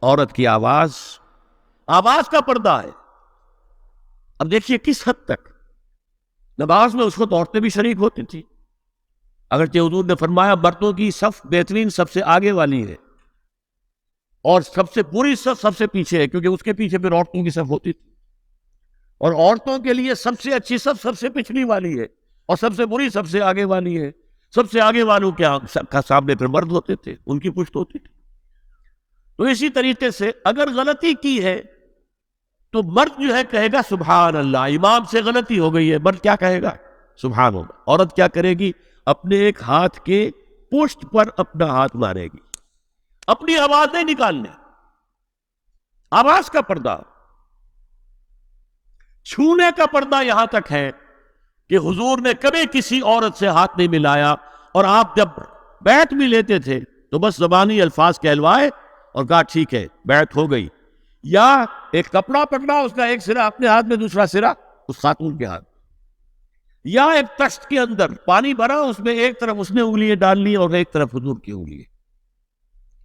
عورت کی آواز کا پردہ ہے. اب دیکھیے کس حد تک نماز میں اس وقت عورتیں بھی شریک ہوتی تھی، اگرچہ حضور نے فرمایا مردوں کی صف بہترین سب سے آگے والی ہے اور سب سے بری صف سب سے پیچھے ہے، کیونکہ اس کے پیچھے پھر عورتوں کی صف ہوتی تھی، اور عورتوں کے لیے سب سے اچھی صف سب سے پچھلی والی ہے اور سب سے بری سب سے آگے والی ہے. سب سے آگے والوں کے سامنے پھر مرد ہوتے تھے، ان کی پشت ہوتی تھی. تو اسی طریقے سے اگر غلطی کی ہے تو مرد جو ہے کہے گا سبحان اللہ. امام سے غلطی ہو گئی ہے، مرد کیا کہے گا؟ سبحان اللہ. عورت کیا کرے گی؟ اپنے ایک ہاتھ کے پشت پر اپنا ہاتھ مارے گی، اپنی آواز نہیں نکالنے. آواز کا پردہ، چھونے کا پردہ یہاں تک ہے کہ حضور نے کبھی کسی عورت سے ہاتھ نہیں ملایا، اور آپ جب بیعت بھی لیتے تھے تو بس زبانی الفاظ کہلوائے اور کہا ٹھیک ہے بیعت ہو گئی، یا ایک کپڑا پکڑا، اس کا ایک سرا اپنے ہاتھ میں دوسرا سرا اس خاتون کے ہاتھ، یا ایک تشت کے اندر پانی بھرا، اس میں ایک طرف اس نے انگلیاں ڈال لی اور ایک طرف حضور کی انگلی.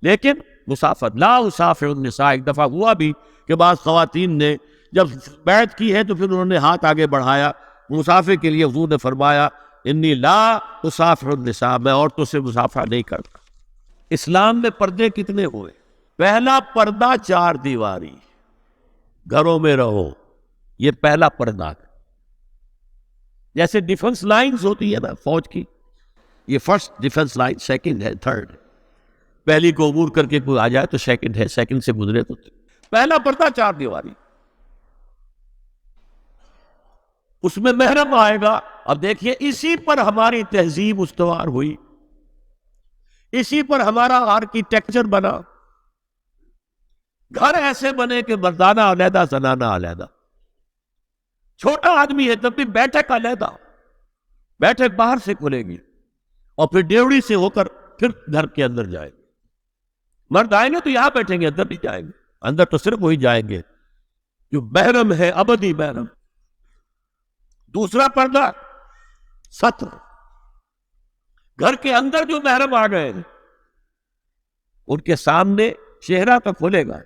لیکن مسافت لا اسافر النساء. ایک دفعہ ہوا بھی کہ بعض خواتین نے جب بیعت کی ہے تو پھر انہوں نے ہاتھ آگے بڑھایا مسافر کے لیے. حضور نے فرمایا انی لا اسافر النساء، میں عورتوں سے مسافہ نہیں کرتا. اسلام میں پردے کتنے ہوئے؟ پہلا پردہ 4 دیواری، گھروں میں رہو، یہ پہلا پردہ. جیسے ڈیفنس لائنز ہوتی ہے نا فوج کی، یہ فرسٹ ڈیفنس لائن، سیکنڈ ہے، تھرڈ. پہلی کو عبور کر کے کوئی آ جائے تو سیکنڈ ہے، سیکنڈ سے گزرے تو پہلا پردہ 4 دیواری. اس میں محرم آئے گا. اب دیکھیے اسی پر ہماری تہذیب استوار ہوئی، اسی پر ہمارا آرکیٹیکچر بنا. گھر ایسے بنے کہ مردانہ علیحدہ زنانہ علیحدہ. چھوٹا آدمی ہے تب بھی بیٹھک علیحدہ، بیٹھک باہر سے کھلے گی اور پھر ڈیوڑی سے ہو کر پھر گھر کے اندر جائے گی. مرد آئیں گے تو یہاں بیٹھیں گے، اندر نہیں جائیں گے. اندر تو صرف وہی جائیں گے جو محرم ہے، ابدی محرم. دوسرا پردہ ستر، گھر کے اندر جو محرم آ گئے ان کے سامنے چہرہ تو کھلے گا،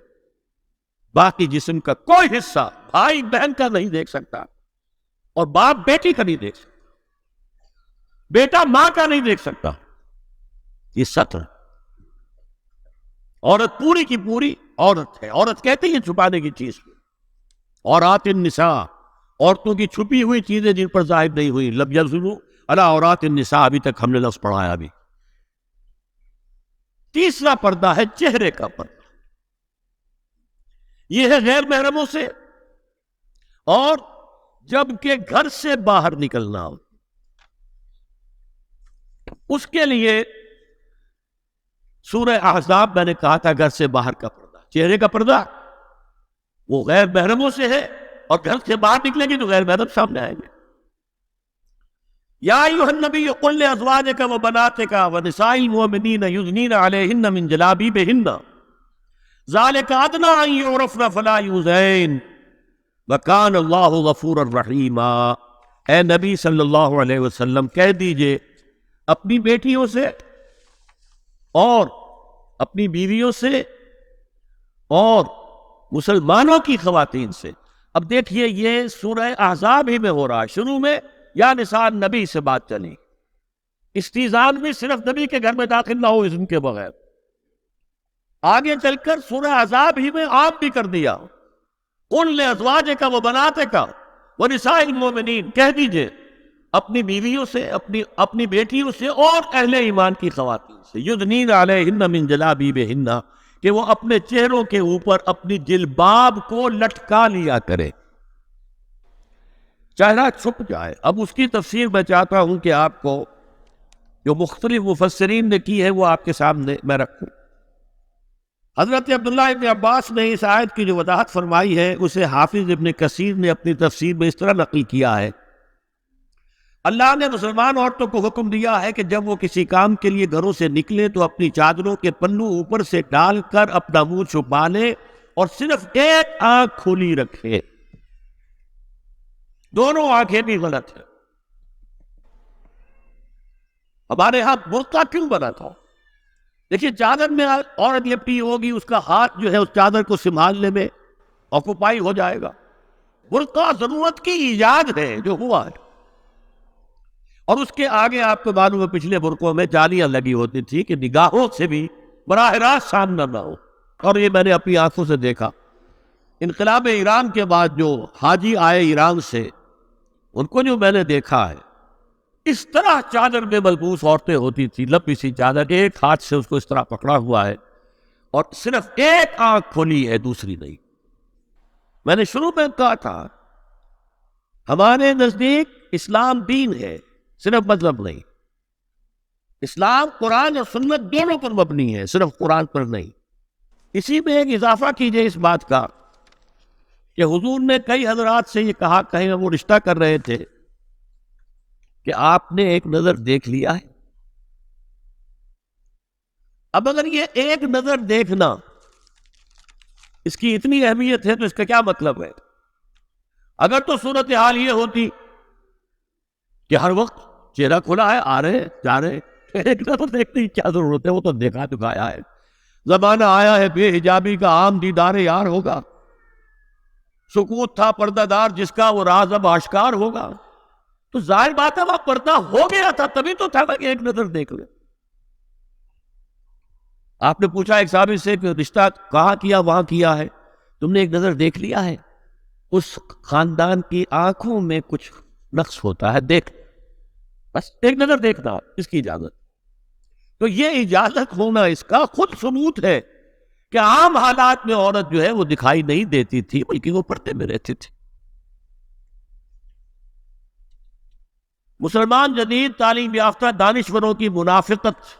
باقی جسم کا کوئی حصہ بھائی بہن کا نہیں دیکھ سکتا، اور باپ بیٹی کا نہیں دیکھ سکتا، بیٹا ماں کا نہیں دیکھ سکتا. یہ ستر. عورت پوری کی پوری عورت ہے. عورت کہتے ہیں چھپانے کی چیز کو. عورات النساء، عورتوں کی چھپی ہوئی چیزیں جن پر ظاہر نہیں ہوئی. لم یظہروا علی عورات النساء، ابھی تک ہم نے لفظ پڑھایا بھی. تیسرا پردہ ہے چہرے کا پردہ. یہ ہے غیر محرموں سے، اور جب کہ گھر سے باہر نکلنا ہو اس کے لیے سورہ احزاب میں نے کہا تھا گھر سے باہر کا پردہ، چہرے کا پردہ وہ غیر محرموں سے ہے، اور گھر سے باہر نکلیں گے تو غیر محرم سامنے آئیں گے. یا ایھا النبی قل لازواجک وبناتک ونساء المؤمنین یدنین علیہن من جلابیبہن ذلک ادنی ان یعرفن فلا یؤذین وکان اللہ غفورا رحیما. اے نبی صلی اللہ علیہ وسلم کہہ دیجئے اپنی بیٹیوں سے اور اپنی بیویوں سے اور مسلمانوں کی خواتین سے. اب دیکھیے یہ سورہ احزاب ہی میں ہو رہا ہے. شروع میں یا نساء نبی سے بات چلی، استیزان بھی صرف نبی کے گھر میں داخل نہ ہو اذن کے بغیر. آگے چل کر سورہ احزاب ہی میں عام بھی کر دیا، قل لازواجک وبناتک ونساء المؤمنین، کہہ دیجئے اپنی بیویوں سے، اپنی بیٹیوں سے اور اہل ایمان کی خواتین سے، یدنین علیہن من جلابیبہن، کہ وہ اپنے چہروں کے اوپر اپنی جلباب کو لٹکا لیا کرے، چہرہ چھپ جائے. اب اس کی تفسیر میں چاہتا ہوں کہ آپ کو جو مختلف مفسرین نے کی ہے وہ آپ کے سامنے میں رکھوں. حضرت عبداللہ ابن عباس نے اس آیت کی جو وضاحت فرمائی ہے اسے حافظ ابن کثیر نے اپنی تفسیر میں اس طرح نقل کیا ہے. اللہ نے مسلمان عورتوں کو حکم دیا ہے کہ جب وہ کسی کام کے لیے گھروں سے نکلے تو اپنی چادروں کے پلو اوپر سے ڈال کر اپنا منہ چھپا لے اور صرف ایک آنکھ کھلی رکھے. دونوں آنکھیں بھی غلط ہیں. ہمارے ہاں برقع کیوں بنا تھا؟ دیکھیے چادر میں عورت لپٹی ہوگی، اس کا ہاتھ جو ہے اس چادر کو سنبھالنے میں آکوپائی ہو جائے گا۔ برقع ضرورت کی ایجاد ہے جو ہوا ہے، اور اس کے آگے آپ کو معلوم ہے پچھلے برقعوں میں جالیاں لگی ہوتی تھی کہ نگاہوں سے بھی براہ راست سامنا نہ ہو، اور یہ میں نے اپنی آنکھوں سے دیکھا۔ انقلاب ایران کے بعد جو حاجی آئے ایران سے، ان کو جو میں نے دیکھا ہے، اس طرح چادر میں ملبوس عورتیں ہوتی تھی، لمبی سی چادر، ایک ہاتھ سے اس کو اس طرح پکڑا ہوا ہے، اور صرف ایک آنکھ کھولی ہے، دوسری نہیں۔ میں نے شروع میں کہا تھا ہمارے نزدیک اسلام دین ہے، صرف مذہب نہیں۔ اسلام قرآن اور سنت دونوں پر مبنی ہے، صرف قرآن پر نہیں۔ اسی میں ایک اضافہ کیجئے اس بات کا کہ حضور نے کئی حضرات سے یہ کہا، کہیں وہ رشتہ کر رہے تھے، کہ آپ نے ایک نظر دیکھ لیا ہے۔ اب اگر یہ ایک نظر دیکھنا اس کی اتنی اہمیت ہے تو اس کا کیا مطلب ہے؟ اگر تو صورتحال یہ ہوتی کہ ہر وقت چہرہ کھلا ہے، آ رہے جا رہے، ایک نظر دیکھنے کی کیا ضرورت ہے؟ وہ تو دیکھا دکھایا ہے۔ زمانہ آیا ہے بے حجابی کا، عام دیدار یار ہوگا۔ سکوت تھا پردہ دار جس کا، وہ راز اب آشکار ہوگا۔ تو ظاہر بات ہے وہاں پردہ ہو گیا تھا، تبھی تو تھا کہ ایک نظر دیکھ لے۔ آپ نے پوچھا ایک صحابی سے کہ رشتہ کہاں کیا؟ وہاں کیا ہے۔ تم نے ایک نظر دیکھ لیا ہے؟ اس خاندان کی آنکھوں میں کچھ نقص ہوتا ہے، دیکھ، بس ایک نظر دیکھنا، اس کی اجازت۔ تو یہ اجازت ہونا اس کا خود ثبوت ہے کہ عام حالات میں عورت جو ہے وہ دکھائی نہیں دیتی تھی، بلکہ وہ پردے میں رہتی تھی۔ مسلمان جدید تعلیم یافتہ دانشوروں کی منافقت،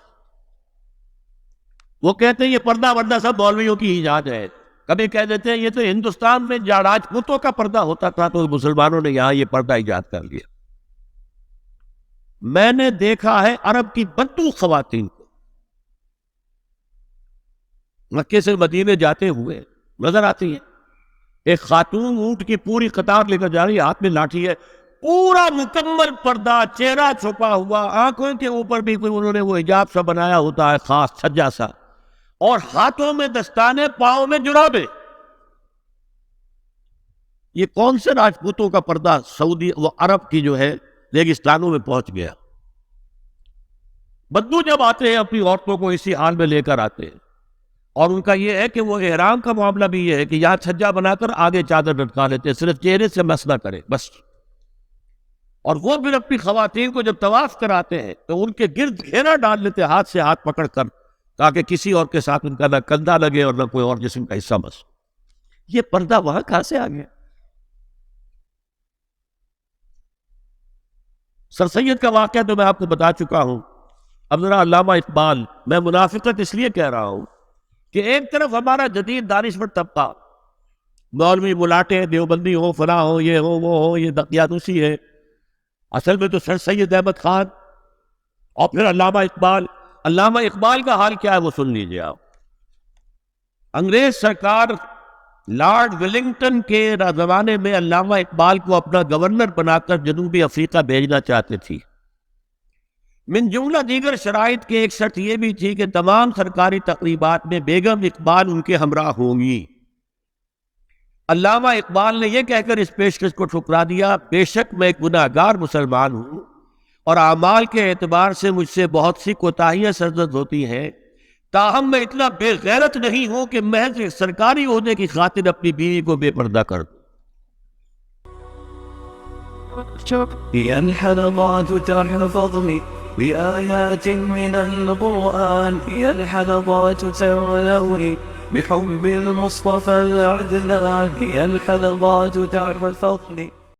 وہ کہتے ہیں یہ پردہ وردہ سب مولویوں کی ایجاد ہے۔ کبھی کہہ دیتے ہیں یہ تو ہندوستان میں راجپوتوں کا پردہ ہوتا تھا، تو مسلمانوں نے یہاں یہ پردہ ایجاد کر لیا۔ میں نے دیکھا ہے عرب کی بدو خواتین کو مکے سے مدینے جاتے ہوئے نظر آتی ہیں۔ ایک خاتون اونٹ کی پوری قطار لے کر جا رہی ہے، ہاتھ میں لاٹھی ہے، پورا مکمل پردہ، چہرہ چھپا ہوا، آنکھوں کے اوپر بھی کوئی انہوں نے وہ حجاب سا بنایا ہوتا ہے، خاص چھجا سا، اور ہاتھوں میں دستانے، پاؤں میں جرابے۔ یہ کون سے راجپوتوں کا پردہ سعودی و عرب کی جو ہے ریگستانوں میں پہنچ گیا؟ بدو جب آتے ہیں اپنی عورتوں کو اسی حال میں لے کر آتے ہیں، اور ان کا یہ ہے کہ وہ احرام کا معاملہ بھی یہ ہے کہ یہاں چھجا بنا کر آگے چادر لٹکا لیتے ہیں، صرف چہرے سے مس نہ کرے بس۔ اور وہ پھر اپنی خواتین کو جب طواف کراتے ہیں تو ان کے گرد گھیرا ڈال لیتے ہیں، ہاتھ سے ہاتھ پکڑ کر، تاکہ کسی اور کے ساتھ ان کا نہ کندھا لگے اور نہ کوئی اور جسم کا حصہ بس۔ یہ پردہ وہاں کہاں سے آ گیا؟ سر سید کا واقعہ تو میں آپ کو بتا چکا ہوں۔ اب ذرا علامہ اقبال، میں منافقت اس لیے کہہ رہا ہوں کہ ایک طرف ہمارا جدید دانشور طبقہ، مولوی ملاٹے، دیوبندی ہو، فلاں ہو، یہ ہو، وہ ہو، یہ دقیانوسی ہے، اصل میں تو سر سید احمد خان، اور پھر علامہ اقبال۔ علامہ اقبال کا حال کیا ہے وہ سن لیجیے آپ۔ انگریز سرکار لارڈ ویلنگٹن کے زمانے میں علامہ اقبال کو اپنا گورنر بنا کر جنوبی افریقہ بھیجنا چاہتے تھی۔ من جملہ دیگر شرائط کے ایک شرط یہ بھی تھی کہ تمام سرکاری تقریبات میں بیگم اقبال ان کے ہمراہ ہوں گی۔ علامہ اقبال نے یہ کہہ کر اس پیشکش کو ٹھکرا دیا، بے شک میں ایک گناہگار مسلمان ہوں اور اعمال کے اعتبار سے مجھ سے بہت سی کوتاہیاں سرزد ہوتی ہیں، تاہم میں اتنا بے غیرت نہیں ہوں کہ محض ایک سرکاری عہدے کی خاطر اپنی بیوی کو بے پردہ کر دوں۔ الحلقات تحفظني بآيات من القرآن، هي الحلقات تولوني بحب المصطفى العدنان، هي الحلقات تحفظني